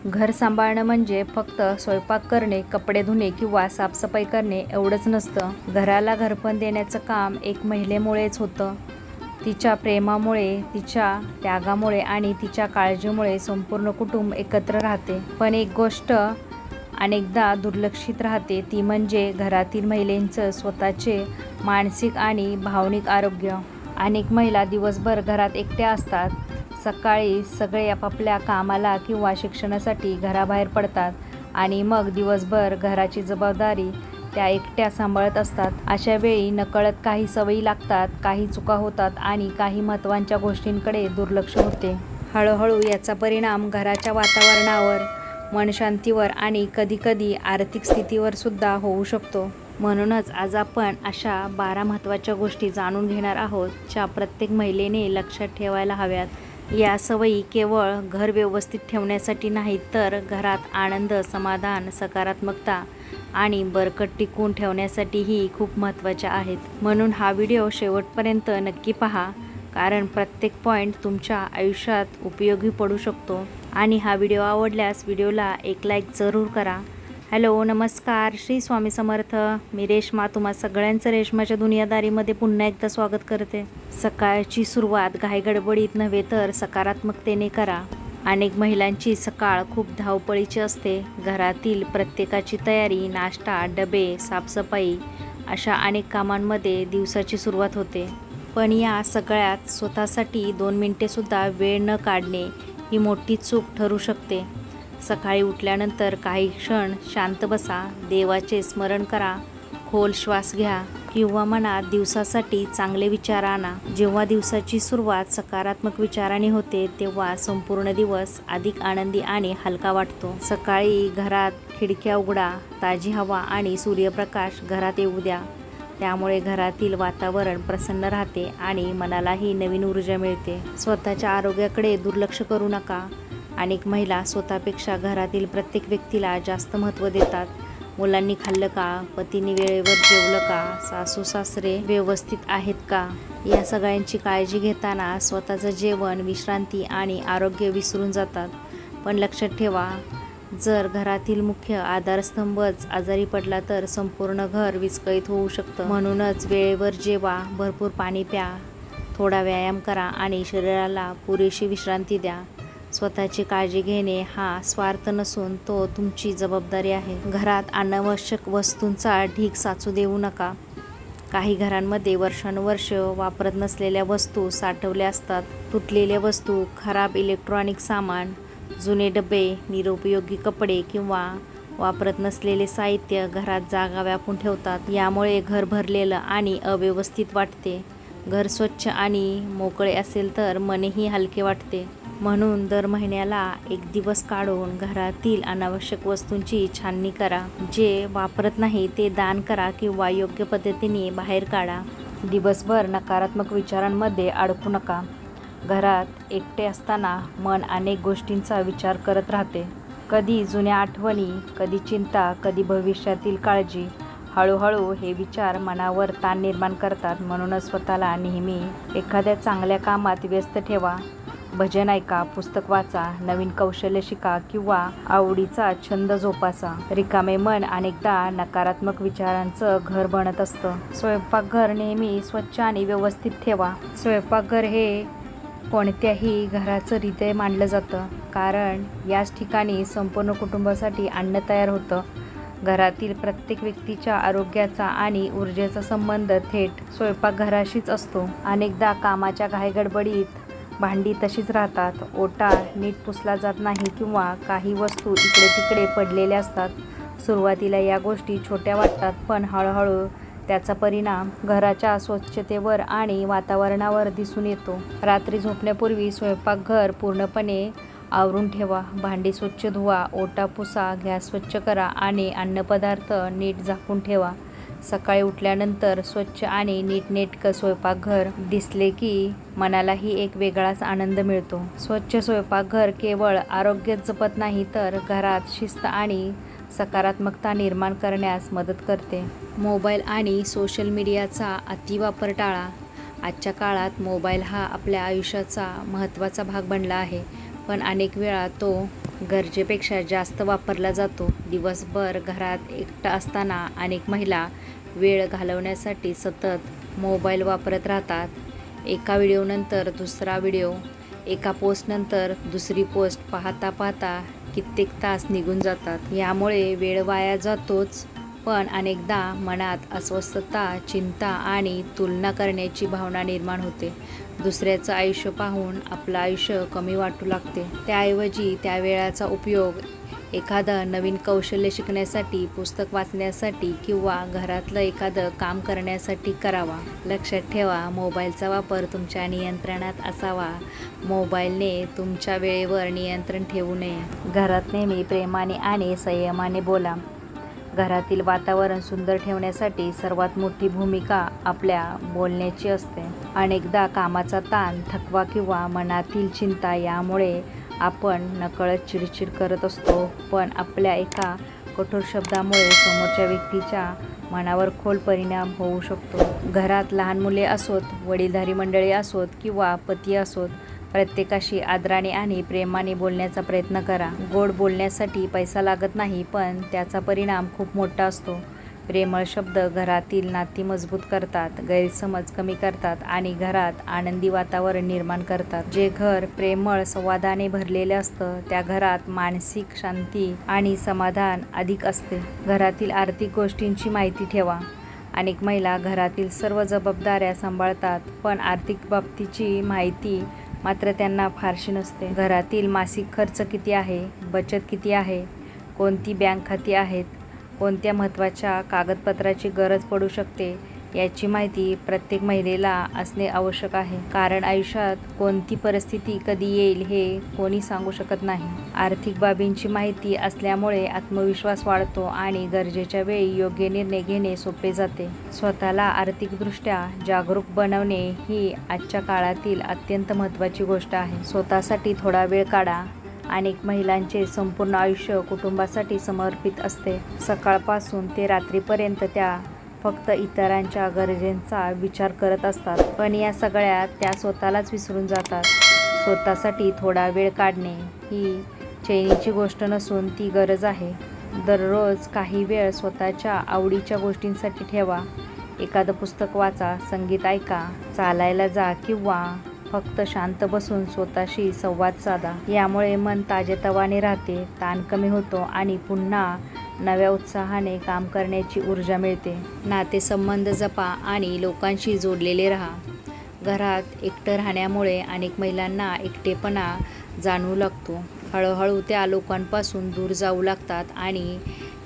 घर सांभाळणं म्हणजे फक्त स्वयंपाक करणे, कपडे धुणे किंवा साफसफाई करणे एवढंच नसतं. घराला घरपण देण्याचं काम एक महिलेमुळेच होतं. तिच्या प्रेमामुळे, तिच्या त्यागामुळे आणि तिच्या काळजीमुळे संपूर्ण कुटुंब एकत्र राहते. पण एक गोष्ट अनेकदा दुर्लक्षित राहते, ती म्हणजे घरातील महिलांचं स्वतःचे मानसिक आणि भावनिक आरोग्य. अनेक महिला दिवसभर घरात एकट्या असतात. सकाळी सगळे आपापल्या कामाला किंवा शिक्षणासाठी घराबाहेर पडतात आणि मग दिवसभर घराची जबाबदारी त्या एकट्या सांभाळत असतात. अशा वेळी नकळत काही सवयी लागतात, काही चुका होतात आणि काही महत्त्वाच्या गोष्टींकडे दुर्लक्ष होते. हळूहळू याचा परिणाम घराच्या वातावरणावर, मनशांतीवर आणि कधीकधी आर्थिक स्थितीवर सुद्धा होऊ शकतो. म्हणूनच आज आपण अशा 12 महत्त्वाच्या गोष्टी जाणून घेणार आहोत, ज्या प्रत्येक महिलेने लक्षात ठेवायला हव्यात. या सवयी केवळ घर व्यवस्थित ठेवण्यासाठी नाहीत, तर घरात आनंद, समाधान, सकारात्मकता आणि बरकत टिकवून ठेवण्यासाठीही खूप महत्त्वाच्या आहेत. म्हणून हा व्हिडिओ शेवटपर्यंत नक्की पहा, कारण प्रत्येक पॉईंट तुमच्या आयुष्यात उपयोगी पडू शकतो. आणि हा व्हिडिओ आवडल्यास व्हिडिओला एक लाईक जरूर करा. हॅलो, नमस्कार, श्री स्वामी समर्थ. मी रेश्मा, तुम्हा सगळ्यांचं रेश्माच्या दुनियादारीमध्ये पुन्हा एकदा स्वागत करते. सकाळची सुरुवात घाईगडबडीत नव्हे तर सकारात्मकतेने करा. अनेक महिलांची सकाळ खूप धावपळीची असते. घरातील प्रत्येकाची तयारी, नाश्ता, डबे, साफसफाई अशा अनेक कामांमध्ये दिवसाची सुरुवात होते. पण या सगळ्यात स्वतःसाठी 2 मिनिटेसुद्धा वेळ न काढणे ही मोठी चूक ठरू शकते. सकाळी उठल्यानंतर काही क्षण शांत बसा, देवाचे स्मरण करा, खोल श्वास घ्या किंवा मनात दिवसासाठी चांगले विचार आणा. जेव्हा दिवसाची सुरुवात सकारात्मक विचाराने होते, तेव्हा संपूर्ण दिवस अधिक आनंदी आणि हलका वाटतो. सकाळी घरात खिडक्या उघडा, ताजी हवा आणि सूर्यप्रकाश घरात येऊ द्या. त्यामुळे घरातील वातावरण प्रसन्न राहते आणि मनालाही नवीन ऊर्जा मिळते. स्वतःच्या आरोग्याकडे दुर्लक्ष करू नका. अनेक महिला स्वतःपेक्षा घरातील प्रत्येक व्यक्तीला जास्त महत्त्व देतात. मुलांनी खाल्लं का, पतीने वेळेवर जेवलं का, सासू सासरे व्यवस्थित आहेत का, या सगळ्यांची काळजी घेताना स्वतःचं जेवण, विश्रांती आणि आरोग्य विसरून जातात. पण लक्षात ठेवा, जर घरातील मुख्य आधारस्तंभच आजारी पडला तर संपूर्ण घर विस्कळीत होऊ शकतं. म्हणूनच वेळेवर जेवा, भरपूर पाणी प्या, थोडा व्यायाम करा आणि शरीराला पुरेशी विश्रांती द्या. स्वतःची काळजी घेणे हा स्वार्थ नसून तो तुमची जबाबदारी आहे. घरात अनावश्यक वस्तूंचा ढीग साचू देऊ नका. काही घरांमध्ये वर्षानुवर्ष वापरत नसलेल्या वस्तू साठवल्या असतात. तुटलेल्या वस्तू, खराब इलेक्ट्रॉनिक सामान, जुने डबे, निरुपयोगी कपडे किंवा वापरत नसलेले साहित्य घरात जागा व्यापून ठेवतात. यामुळे घर भरलेलं आणि अव्यवस्थित वाटते. घर स्वच्छ आणि मोकळे असेल तर मनही हलके वाटते. म्हणून दर महिन्याला एक दिवस काढून घरातील अनावश्यक वस्तूंची छाननी करा. जे वापरत नाही ते दान करा किंवा योग्य पद्धतीने बाहेर काढा. दिवसभर नकारात्मक विचारांमध्ये अडकू नका. घरात एकटे असताना मन अनेक गोष्टींचा विचार करत राहते. कधी जुन्या आठवणी, कधी चिंता, कधी भविष्यातील काळजी. हळूहळू हे विचार मनावर ताण निर्माण करतात. म्हणूनच स्वतःला नेहमी एखाद्या चांगल्या कामात व्यस्त ठेवा. भजन ऐका, पुस्तक वाचा, नवीन कौशल्य शिका किंवा आवडीचा छंद जोपासा. रिकामे मन अनेकदा नकारात्मक विचारांचं घर बनत असतं. स्वयंपाकघर नेहमी स्वच्छ आणि व्यवस्थित ठेवा. स्वयंपाकघर हे कोणत्याही घराचं हृदय मानलं जातं, कारण याच ठिकाणी संपूर्ण कुटुंबासाठी अन्न तयार होतं. घरातील प्रत्येक व्यक्तीच्या आरोग्याचा आणि ऊर्जेचा संबंध थेट स्वयंपाकघराशीच असतो. अनेकदा कामाच्या घाईगडबडीत भांडी तशीच राहतात, ओटा नीट पुसला जात नाही किंवा काही वस्तू इकडे तिकडे पडलेल्या असतात. सुरुवातीला या गोष्टी छोट्या वाटतात, पण हळूहळू त्याचा परिणाम घराच्या स्वच्छतेवर आणि वातावरणावर दिसून येतो. रात्री झोपण्यापूर्वी स्वयंपाकघर पूर्णपणे आवरून ठेवा. भांडी स्वच्छ धुवा, ओटा पुसा, गॅस स्वच्छ करा आणि अन्नपदार्थ नीट झाकून ठेवा. सकाळी उठल्यानंतर स्वच्छ आणि नीटनेटकं स्वयंपाकघर दिसले की मनालाही एक वेगळाच आनंद मिळतो. स्वच्छ स्वयंपाकघर केवळ आरोग्यच जपत नाही, तर घरात शिस्त आणि सकारात्मकता निर्माण करण्यास मदत करते. मोबाईल आणि सोशल मीडियाचा अतिवापर टाळा. आजच्या काळात मोबाईल हा आपल्या आयुष्याचा महत्त्वाचा भाग बनला आहे, पण अनेक वेळा तो गरजेपेक्षा जास्त वापरला जातो. दिवसभर घरात एकटा असताना अनेक महिला वेळ घालवण्यासाठी सतत मोबाईल वापरत राहतात. एका व्हिडिओनंतर दुसरा व्हिडिओ, एका पोस्टनंतर दुसरी पोस्ट पाहता पाहता कित्येक तास निघून जातात. यामुळे वेळ वाया जातोच, पण अनेकदा मनात अस्वस्थता, चिंता आणि तुलना करण्याची भावना निर्माण होते. दुसऱ्याचं आयुष्य पाहून आपलं आयुष्य कमी वाटू लागते. त्याऐवजी त्या वेळाचा उपयोग एखादं नवीन कौशल्य शिकण्यासाठी, पुस्तक वाचण्यासाठी किंवा घरातलं एखादं काम करण्यासाठी करावा. लक्षात ठेवा, मोबाईलचा वापर तुमच्या नियंत्रणात असावा. मोबाईलने तुमच्या वेळेवर नियंत्रण ठेवू नये. घरात नेहमी प्रेमाने आणि संयमाने बोला. घरातील वातावरण सुंदर ठेवण्यासाठी सर्वात मोठी भूमिका आपल्या बोलण्याची असते. अनेकदा कामाचा ताण, थकवा किंवा मनातील चिंता यामुळे आपण नकळत चिडचिड करत असतो, पण आपल्या एका कठोर शब्दामुळे समोरच्या व्यक्तीच्या मनावर खोल परिणाम होऊ शकतो. घरात लहान मुले असोत, वडीलधारी मंडळी असोत किंवा पती असोत, प्रत्येकाशी आदराने आणि प्रेमाने बोलण्याचा प्रयत्न करा. गोड बोलण्यासाठी पैसा लागत नाही, पण त्याचा परिणाम खूप मोठा असतो. प्रेमळ शब्द घरातील नाती मजबूत करतात, गैरसमज कमी करतात आणि घरात आनंदी वातावरण निर्माण करतात. जे घर प्रेमळ संवादाने भरलेले असतं, त्या घरात मानसिक शांती आणि समाधान अधिक असते. घरातील आर्थिक गोष्टींची माहिती ठेवा. अनेक महिला घरातील सर्व जबाबदाऱ्या सांभाळतात, पण आर्थिक बाबतीची माहिती मात्र त्यांना फारशी नसते. घरातील मासिक खर्च किती आहे, बचत किती आहे, कोणती बँक खाती आहेत, कोणत्या महत्त्वाच्या कागदपत्राची गरज पडू शकते याची माहिती प्रत्येक महिलेला असणे आवश्यक आहे. कारण आयुष्यात कोणती परिस्थिती कधी येईल हे कोणी सांगू शकत नाही. आर्थिक बाबींची माहिती असल्यामुळे आत्मविश्वास वाढतो आणि गरजेच्या वेळी योग्य निर्णय घेणे सोपे जाते. स्वतःला आर्थिकदृष्ट्या जागरूक बनवणे ही आजच्या काळातील अत्यंत महत्त्वाची गोष्ट आहे. स्वतःसाठी थोडा वेळ काढा. अनेक महिलांचे संपूर्ण आयुष्य कुटुंबासाठी समर्पित असते. सकाळपासून ते रात्रीपर्यंत त्या फक्त इतरांच्या गरजेचा विचार करत असतात, पण या सगळ्यात त्या स्वतःलाच विसरून जातात. स्वतःसाठी थोडा वेळ काढणे ही चैनीची गोष्ट नसून ती गरज आहे. दररोज काही वेळ स्वतःच्या आवडीच्या गोष्टींसाठी ठेवा. एखादं पुस्तक वाचा, संगीत ऐका, चालायला जा किंवा फक्त शांत बसून स्वतःशी संवाद साधा. यामुळे मन ताजेतवाने राहते, ताण कमी होतो आणि पुन्हा नव्या उत्साहाने काम करण्याची ऊर्जा मिळते. नातेसंबंध जपा आणि लोकांशी जोडलेले राहा. घरात एकटं राहण्यामुळे अनेक महिलांना एकटेपणा जाणवू लागतो. हळूहळू त्या लोकांपासून दूर जाऊ लागतात आणि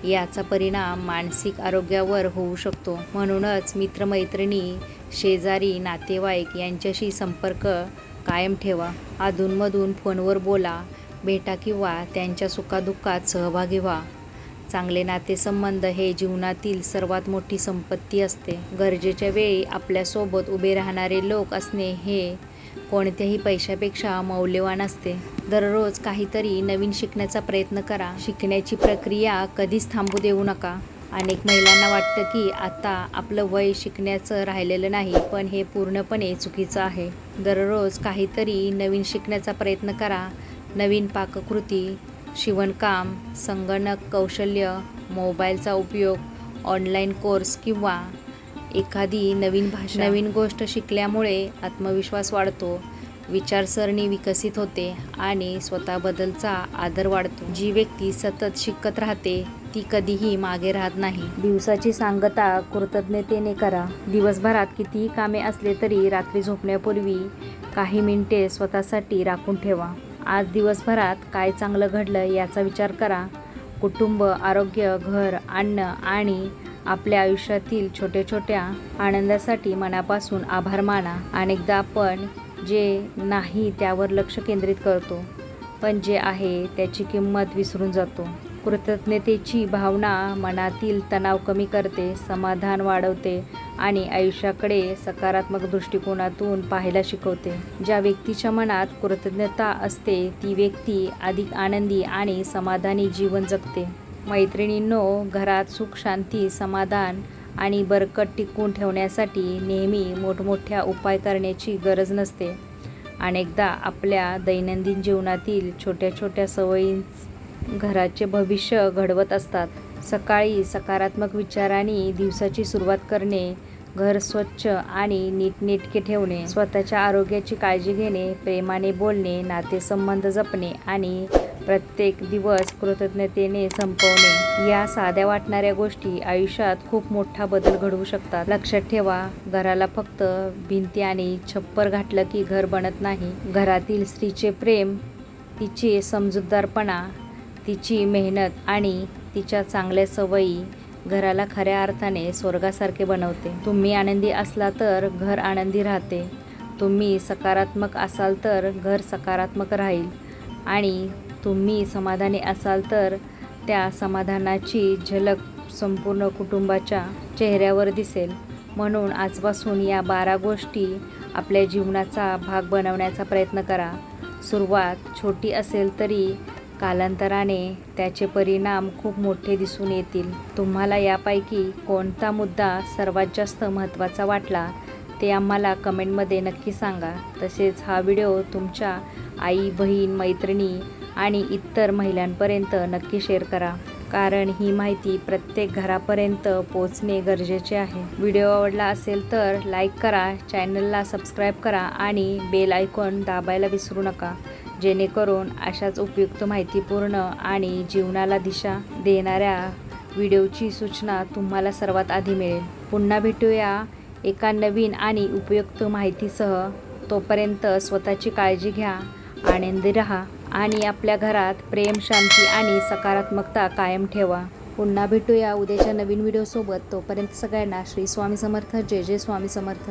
याचा परिणाम मानसिक आरोग्यावर होऊ शकतो. म्हणूनच मित्रमैत्रिणी, शेजारी, नातेवाईक यांच्याशी संपर्क कायम ठेवा. अधूनमधून फोनवर बोला, भेटा किंवा त्यांच्या सुखादुःखात सहभागी व्हा. चांगले नातेसंबंध हे जीवनातील सर्वात मोठी संपत्ती असते. गरजेच्या वेळी आपल्यासोबत उभे राहणारे लोक असणे हे कोणत्याही पैशापेक्षा मौल्यवान असते. दररोज काहीतरी नवीन शिकण्याचा प्रयत्न करा. शिकण्याची प्रक्रिया कधीच थांबू देऊ नका. अनेक महिलांना वाटतं की आता आपलं वय शिकण्याचं राहिलेलं नाही, पण हे पूर्णपणे चुकीचं आहे. दररोज काहीतरी नवीन शिकण्याचा प्रयत्न करा. नवीन पाककृती, शिवणकाम, संगणक कौशल्य, मोबाईलचा उपयोग, ऑनलाईन कोर्स किंवा एखादी नवीन भाषा. नवीन गोष्ट शिकल्यामुळे आत्मविश्वास वाढतो, विचारसरणी विकसित होते आणि स्वतःबद्दलचा आदर वाढतो. जी व्यक्ती सतत शिकत राहते ती कधीही मागे राहत नाही. दिवसाची सांगता कृतज्ञतेने करा. दिवसभरात कितीही कामे असले तरी रात्री झोपण्यापूर्वी काही मिनिटे स्वतःसाठी राखून ठेवा. आज दिवसभरात काय चांगलं घडलं याचा विचार करा. कुटुंब, आरोग्य, घर, अन्न आणि आपल्या आयुष्यातील छोट्या छोट्या आनंदासाठी मनापासून आभार माना. अनेकदा आपण जे नाही त्यावर लक्ष केंद्रित करतो, पण जे आहे त्याची किंमत विसरून जातो. कृतज्ञतेची भावना मनातील तणाव कमी करते, समाधान वाढवते आणि आयुष्याकडे सकारात्मक दृष्टिकोनातून पाहायला शिकवते. ज्या व्यक्तीच्या मनात कृतज्ञता असते ती व्यक्ती अधिक आनंदी आणि समाधानी जीवन जगते. मैत्रिणींनो, घरात सुख, शांती, समाधान आणि बरकत टिकवून ठेवण्यासाठी नेहमी मोठमोठ्या उपाय करण्याची गरज नसते. अनेकदा आपल्या दैनंदिन जीवनातील छोट्या छोट्या सवयी घराचे भविष्य घडवत असतात. सकाळी सकारात्मक विचारांनी दिवसाची सुरुवात करणे, घर स्वच्छ आणि नीटनेटके ठेवणे, स्वतःच्या आरोग्याची काळजी घेणे, प्रेमाने बोलणे, नातेसंबंध जपणे आणि प्रत्येक दिवस कृतज्ञतेने संपवणे, या साध्या वाटणाऱ्या गोष्टी आयुष्यात खूप मोठा बदल घडवू शकतात. लक्षात ठेवा, घराला फक्त भिंती आणि छप्पर घातलं की घर बनत नाही. घरातील स्त्रीचे प्रेम, तिची समजूतदारपणा, तिची मेहनत आणि तिच्या चांगल्या सवयी घराला खऱ्या अर्थाने स्वर्गासारखे बनवते. तुम्ही आनंदी असला तर घर आनंदी राहते. तुम्ही सकारात्मक असाल तर घर सकारात्मक राहील आणि तुम्ही समाधानी असाल तर त्या समाधानाची झलक संपूर्ण कुटुंबाच्या चेहऱ्यावर दिसेल. म्हणून आजपासून या 12 गोष्टी आपल्या जीवनाचा भाग बनवण्याचा प्रयत्न करा. सुरुवात छोटी असेल तरी कालांतराने त्याचे परिणाम खूप मोठे दिसून येतील. तुम्हाला यापैकी कोणता मुद्दा सर्वात जास्त महत्त्वाचा वाटला ते आम्हाला कमेंटमध्ये नक्की सांगा. तसेच हा व्हिडिओ तुमच्या आई, बहीण, मैत्रिणी आणि इतर महिलांपर्यंत नक्की शेअर करा, कारण ही माहिती प्रत्येक घरापर्यंत पोहोचणे गरजेचे आहे. व्हिडिओ आवडला असेल तर लाईक करा, चॅनलला सबस्क्राईब करा आणि बेल आयकॉन दाबायला विसरू नका, जेणेकरून अशाच उपयुक्त माहितीपूर्ण आणि जीवनाला दिशा देणाऱ्या व्हिडिओची सूचना तुम्हाला सर्वात आधी मिळेल. पुन्हा भेटूया एका नवीन आणि उपयुक्त माहितीसह. तोपर्यंत स्वतःची काळजी घ्या, आनंदी राहा आणि आपल्या घरात प्रेम, शांती आणि सकारात्मकता कायम ठेवा. पुन्हा भेटूया उद्याच्या नवीन व्हिडिओसोबत. तोपर्यंत सगळ्यांना श्री स्वामी समर्थ. जय जय स्वामी समर्थ.